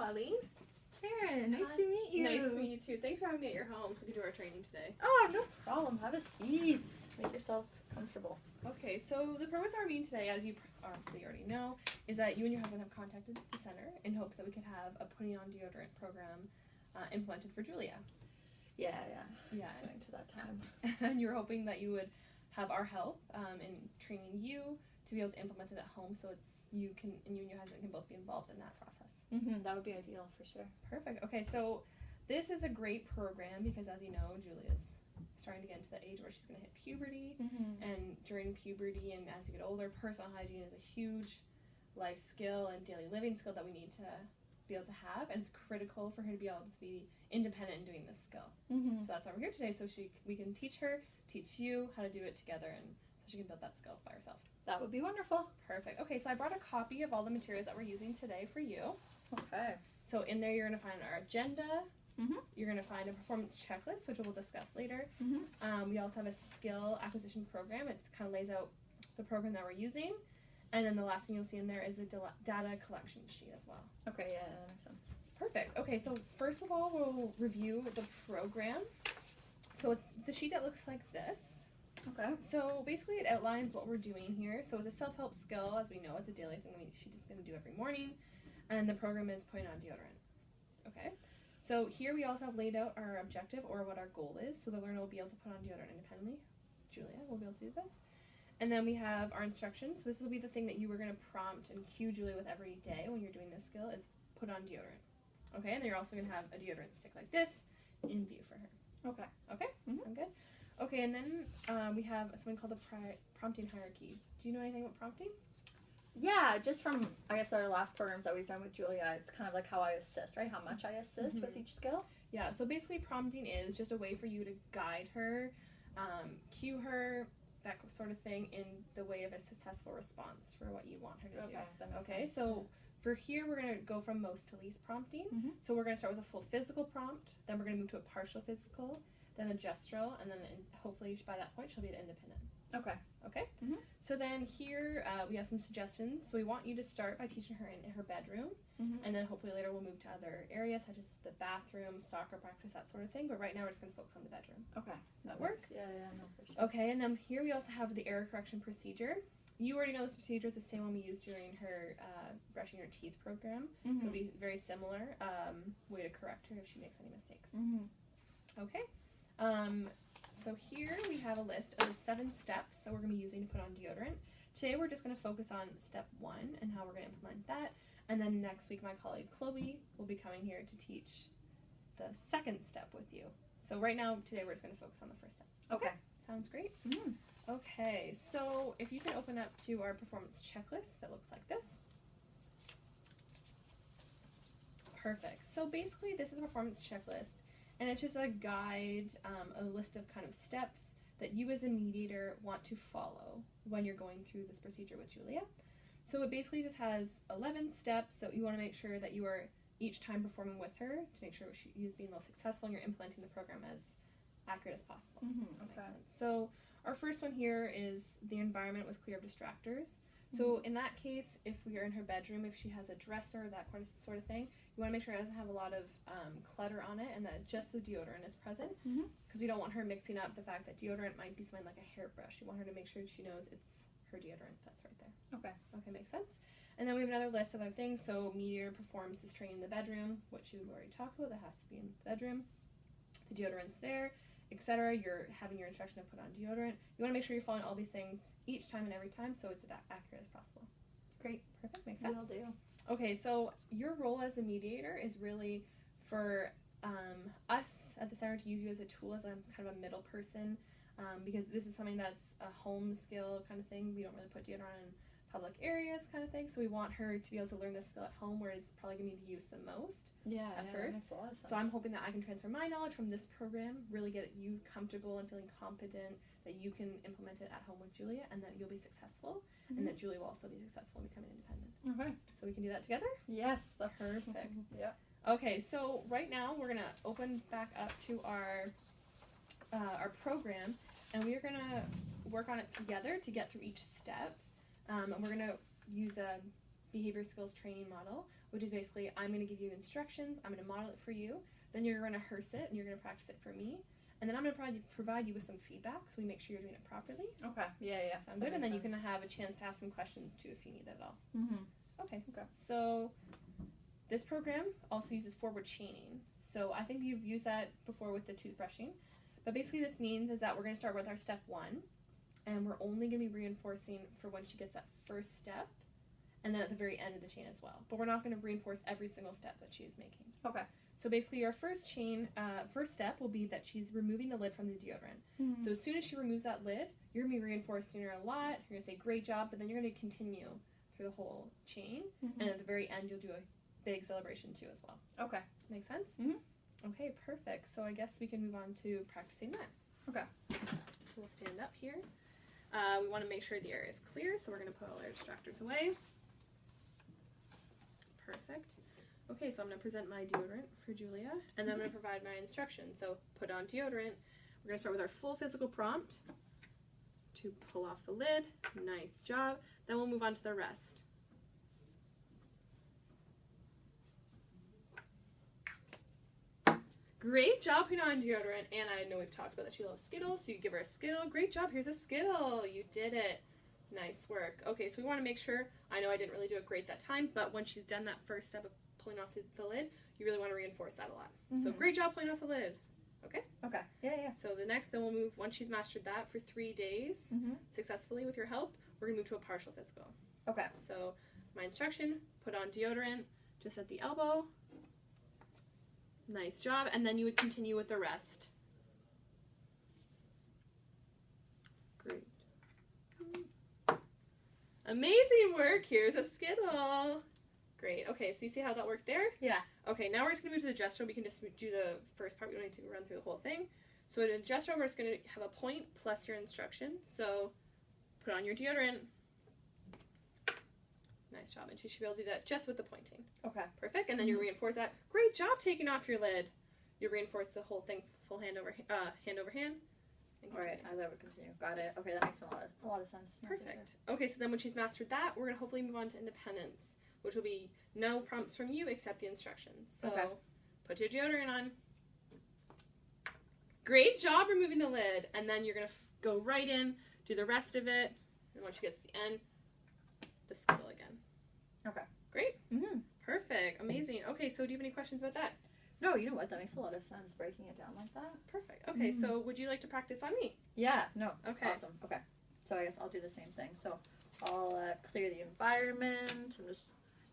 Eileen. Erin, nice to meet you. Nice to meet you too. Thanks for having me at your home to do our training today. Oh, no problem. Have a seat. Make yourself comfortable. Okay, so the purpose of our meeting today, as you obviously already know, is that you and your husband have contacted the center in hopes that we could have a putting on deodorant program implemented for Julia. Yeah. Yeah. Getting to that time. And you were hoping that you would have our help in training you to be able to implement it at home, so you and your husband can both be involved in that process. That would be ideal for sure. Perfect. Okay, so this is a great program because, as you know, Julia's starting to get into the age where she's going to hit puberty, and during puberty and as you get older, personal hygiene is a huge life skill and daily living skill that we need to be able to have, and it's critical for her to be able to be independent in doing this skill. So that's why we're here today, so we can teach you how to do it together, and so she can build that skill by herself. That would be wonderful. Perfect. Okay, so I brought a copy of all the materials that we're using today for you. Okay. So in there you're going to find our agenda. You're going to find a performance checklist, which we'll discuss later. We also have a skill acquisition program. It kind of lays out the program that we're using. And then the last thing you'll see in there is a data collection sheet as well. Okay, yeah, that makes sense. Perfect. Okay, so first of all, we'll review the program. So it's the sheet that looks like this. Okay. So basically it outlines what we're doing here. So it's a self-help skill. As we know, it's a daily thing she's just going to do every morning. And the program is putting on deodorant. Okay. So here we also have laid out our objective, or what our goal is. So the learner will be able to put on deodorant independently. Julia will be able to do this. And then we have our instructions. So this will be the thing that you were going to prompt and cue Julia with every day when you're doing this skill, is put on deodorant. Okay. And then you're also going to have a deodorant stick like this in view for her. Okay. Okay. Sound good? Okay, and then we have something called a prompting hierarchy. Do you know anything about prompting? Yeah, just from, I guess, our last programs that we've done with Julia, it's kind of like how I assist, right? How much I assist with each skill. Yeah, so basically prompting is just a way for you to guide her, cue her, that sort of thing, in the way of a successful response for what you want her to do. Okay, so for here, we're going to go from most to least prompting. So we're going to start with a full physical prompt, then we're going to move to a partial physical, then a gestural, and then hopefully by that point she'll be independent. Okay. So then here we have some suggestions. So we want you to start by teaching her in her bedroom, and then hopefully later we'll move to other areas such as the bathroom, soccer practice, that sort of thing. But right now we're just going to focus on the bedroom. Okay. Does that work? Yeah, no, for sure. Okay, and then here we also have the error correction procedure. You already know this procedure. It's the same one we used during her brushing her teeth program. It'll be very similar way to correct her if she makes any mistakes. Okay. So here we have a list of the 7 steps that we're going to be using to put on deodorant. Today we're just going to focus on step 1 and how we're going to implement that. And then next week my colleague Chloe will be coming here to teach the 2nd step with you. So right now, today we're just going to focus on the 1st step. Okay. Sounds great. Okay, so if you can open up to our performance checklist that looks like this. Perfect. So basically this is a performance checklist. And it's just a guide, a list of kind of steps that you as a mediator want to follow when you're going through this procedure with Julia. So it basically just has 11 steps that you want to make sure that you are each time performing with her to make sure she's being most successful and you're implementing the program as accurate as possible. That makes sense. So our first one here is the environment was clear of distractors. So in that case, if we are in her bedroom, if she has a dresser, that sort of thing, you want to make sure it doesn't have a lot of clutter on it and that just the deodorant is present, because we don't want her mixing up the fact that deodorant might be something like a hairbrush. You want her to make sure she knows it's her deodorant that's right there. Okay, makes sense. And then we have another list of other things. So mediator performs this training in the bedroom, which you've already talked about. That has to be in the bedroom. The deodorant's there, etc. You're having your instruction to put on deodorant. You want to make sure you're following all these things each time and every time so it's as accurate as possible. Great. Perfect. Makes sense. Will do. Okay, so your role as a mediator is really for us at the center to use you as a tool, as a kind of a middle person, because this is something that's a home skill kind of thing. We don't really put deodorant in public areas kind of thing, so we want her to be able to learn this skill at home where it's probably going to be used the most at first. That makes a lot of sense. So I'm hoping that I can transfer my knowledge from this program, really get you comfortable and feeling confident that you can implement it at home with Julia and that you'll be successful and that Julia will also be successful and becoming independent. Okay. So we can do that together? Yes, that's perfect. Yeah. Okay, so right now we're gonna open back up to our program, and we are gonna work on it together to get through each step. And we're gonna use a behavior skills training model, which is basically I'm going to give you instructions, I'm going to model it for you, then you're going to rehearse it and you're going to practice it for me, and then I'm going to provide you with some feedback so we make sure you're doing it properly. Okay. Yeah. Sound good? And then you can have a chance to ask some questions too if you need that at all. Okay. Okay. So this program also uses forward chaining. So I think you've used that before with the toothbrushing. But basically this means is that we're going to start with our step 1, and we're only going to be reinforcing for when she gets that first step, and then at the very end of the chain as well. But we're not going to reinforce every single step that she is making. Okay. So basically our first step will be that she's removing the lid from the deodorant. So as soon as she removes that lid, you're going to be reinforcing her a lot. You're going to say, great job, but then you're going to continue through the whole chain. And at the very end, you'll do a big celebration too as well. Okay. Make sense? Okay, perfect. So I guess we can move on to practicing that. Okay. So we'll stand up here. We want to make sure the area is clear, so we're going to put all our distractors away. Perfect. Okay, so I'm going to present my deodorant for Julia, and then I'm going to provide my instructions. So put on deodorant. We're going to start with our full physical prompt to pull off the lid. Nice job. Then we'll move on to the rest. Great job putting on deodorant, and I know we've talked about that she loves Skittles, so you give her a Skittle. Great job, here's a Skittle. You did it. Nice work. Okay, so we want to make sure, I know I didn't really do it great that time, but when she's done that first step of pulling off the lid, you really want to reinforce that a lot. So great job pulling off the lid. Okay? Okay. Yeah. So the next, then we'll move, once she's mastered that for 3 days successfully with your help, we're going to move to a partial physical. Okay. So my instruction, put on deodorant just at the elbow. Nice job. And then you would continue with the rest. Great. Amazing work. Here's a Skittle. Great. Okay, so you see how that worked there? Yeah. Okay, now we're just going to move to the gesture. We can just do the first part. We don't need to run through the whole thing. So in a gesture, we're just going to have a point plus your instruction. So put on your deodorant. Nice job. And she should be able to do that just with the pointing. Okay. Perfect. And then you reinforce that. Great job taking off your lid. You reinforce the whole thing, full hand over hand. All right, as I would continue. Got it. Okay, that makes a lot of sense. Perfect. Okay, so then when she's mastered that, we're going to hopefully move on to independence, which will be no prompts from you except the instructions. So put your deodorant on. Great job removing the lid. And then you're going to go right in, do the rest of it. And once she gets to the end, the Skittle again. Okay. Great. Perfect. Amazing. Okay, so do you have any questions about that? No, you know what? That makes a lot of sense, breaking it down like that. Perfect. Okay, so would you like to practice on me? Yeah, no. Okay. Awesome. Okay. So I guess I'll do the same thing. So I'll clear the environment. I'm just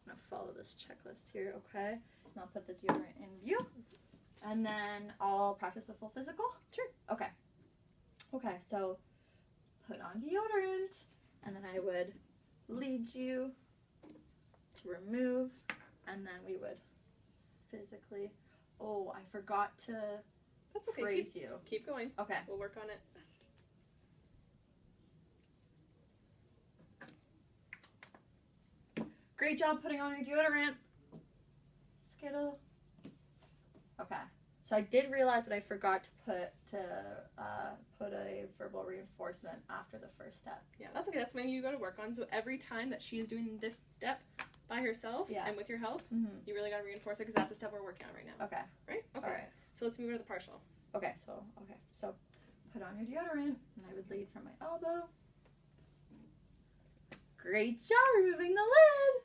going to follow this checklist here, okay? And I'll put the deodorant in view. And then I'll practice the full physical? Sure. Okay. Okay, so put on deodorant. And then I would lead you to remove. And then we would physically... Oh, I forgot to That's okay. praise you. Keep going. Okay. We'll work on it. Great job putting on your deodorant. Skittle. Okay. So I did realize that I forgot to put a verbal reinforcement after the first step. Yeah, that's okay. That's something you got to work on. So every time that she is doing this step by herself and with your help, you really got to reinforce it because that's the step we're working on right now. Okay. Right? Okay. All right. So let's move on to the partial. Okay. So put on your deodorant, and I would lead from my elbow. Great job removing the lid.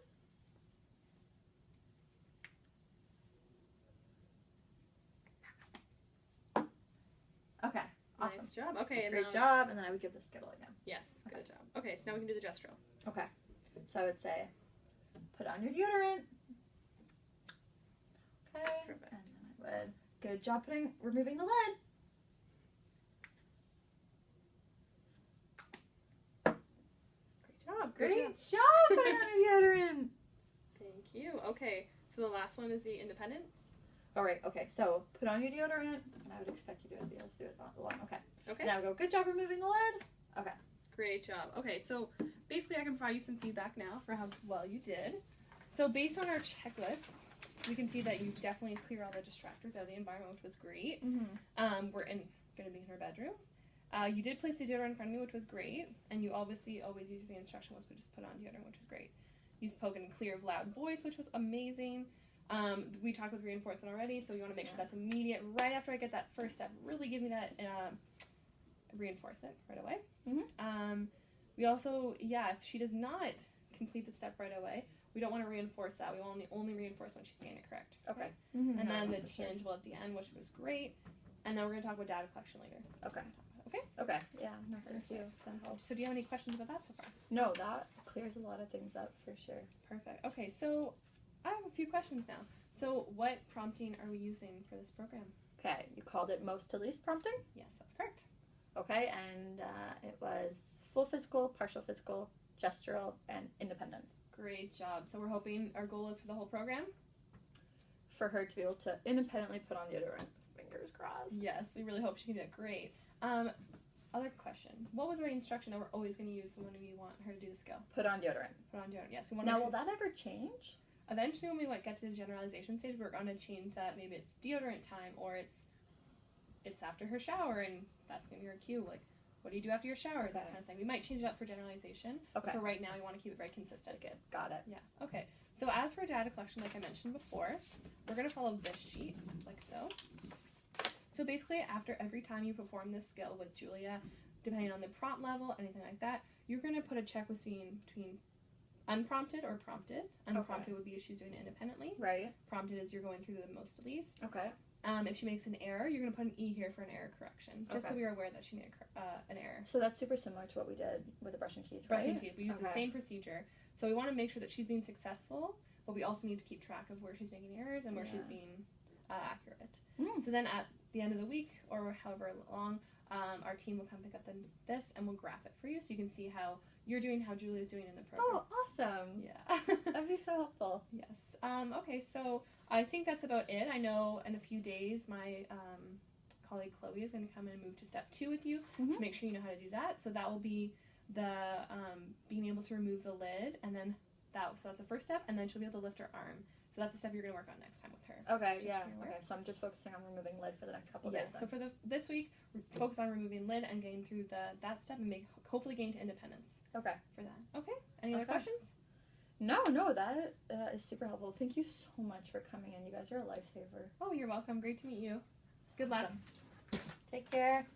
Okay. Awesome. Nice job. Okay. Great job. And then I would give the Skittle again. Yes. Good job. Okay. So now we can do the gestural. Okay. So I would say, put on your deodorant. Okay. Perfect. And then I would, good job removing the lid. Great job putting on your deodorant. Thank you. Okay. So the last one is the independence. All right. Okay. So put on your deodorant, and I would expect you to be able to do it on the one. Okay. Okay. Now go. Good job removing the lid. Okay. Great job. Okay. So basically, I can provide you some feedback now for how well you did. So based on our checklists, we can see that you definitely clear all the distractors out of the environment, which was great. We're going to be in her bedroom. You did place the deodorant in front of me, which was great, and you obviously always use the instruction was to just put on deodorant, which was great. you spoke in a clear, loud voice, which was amazing. We talked with reinforcement already, so we want to make sure that's immediate. Right after I get that first step, really give me that reinforce it right away. Mm-hmm. We also, if she does not complete the step right away, we don't want to reinforce that. We only reinforce when she's getting it correct. Okay. Mm-hmm. And then the tangible at the end, which was great. And then we're going to talk about data collection later. Okay. Okay? Okay. Yeah, no, thank you. So do you have any questions about that so far? No, that clears a lot of things up for sure. Perfect. Okay, so I have a few questions now. So what prompting are we using for this program? Okay, you called it most to least prompting? Yes, that's correct. Okay, and it was full physical, partial physical, gestural, and independent. Great job. So we're hoping our goal is for the whole program? For her to be able to independently put on deodorant. Fingers crossed. Yes, we really hope she can do it. Great. Other question. What was the instruction that we're always going to use when we want her to do the skill? Put on deodorant. Put on deodorant, yes. We want now, will that ever change? Eventually, when we get to the generalization stage, we're going to change that. Maybe it's deodorant time, or it's after her shower, and that's going to be her cue. Like, what do you do after your shower? That kind of thing. We might change it up for generalization. Okay. But for right now, we want to keep it very consistent. Good. Got it. Yeah. Okay. So as for data collection, like I mentioned before, we're going to follow this sheet, like so. So basically, after every time you perform this skill with Julia, depending on the prompt level, anything like that, you're going to put a check between unprompted or prompted. Unprompted would be if she's doing it independently. Right. Prompted is you're going through the most to least. Okay. If she makes an error, you're going to put an E here for an error correction, just so we are aware that she made an error. So that's super similar to what we did with the brushing teeth, right? Brushing teeth. We use the same procedure. So we want to make sure that she's being successful, but we also need to keep track of where she's making errors and where she's being accurate. So then at the end of the week, or however long, our team will come pick up this and we'll graph it for you so you can see how you're doing, how Julia's doing in the program. Oh, awesome. Yeah. That'd be so helpful. Yes. Okay, so I think that's about it. I know in a few days my colleague Chloe is going to come and move to step 2 with you to make sure you know how to do that. So that will be the being able to remove the lid, and then so that's the first step, and then she'll be able to lift her arm. So that's the step you're going to work on next time with her. Okay, okay, so I'm just focusing on removing lid for the next couple of days. So for this week, focus on removing lid and getting through that step and hopefully gain to independence. Okay. For that. Okay. Any other questions? No, that is super helpful. Thank you so much for coming in. You guys are a lifesaver. Oh, you're welcome. Great to meet you. Good luck. Take care.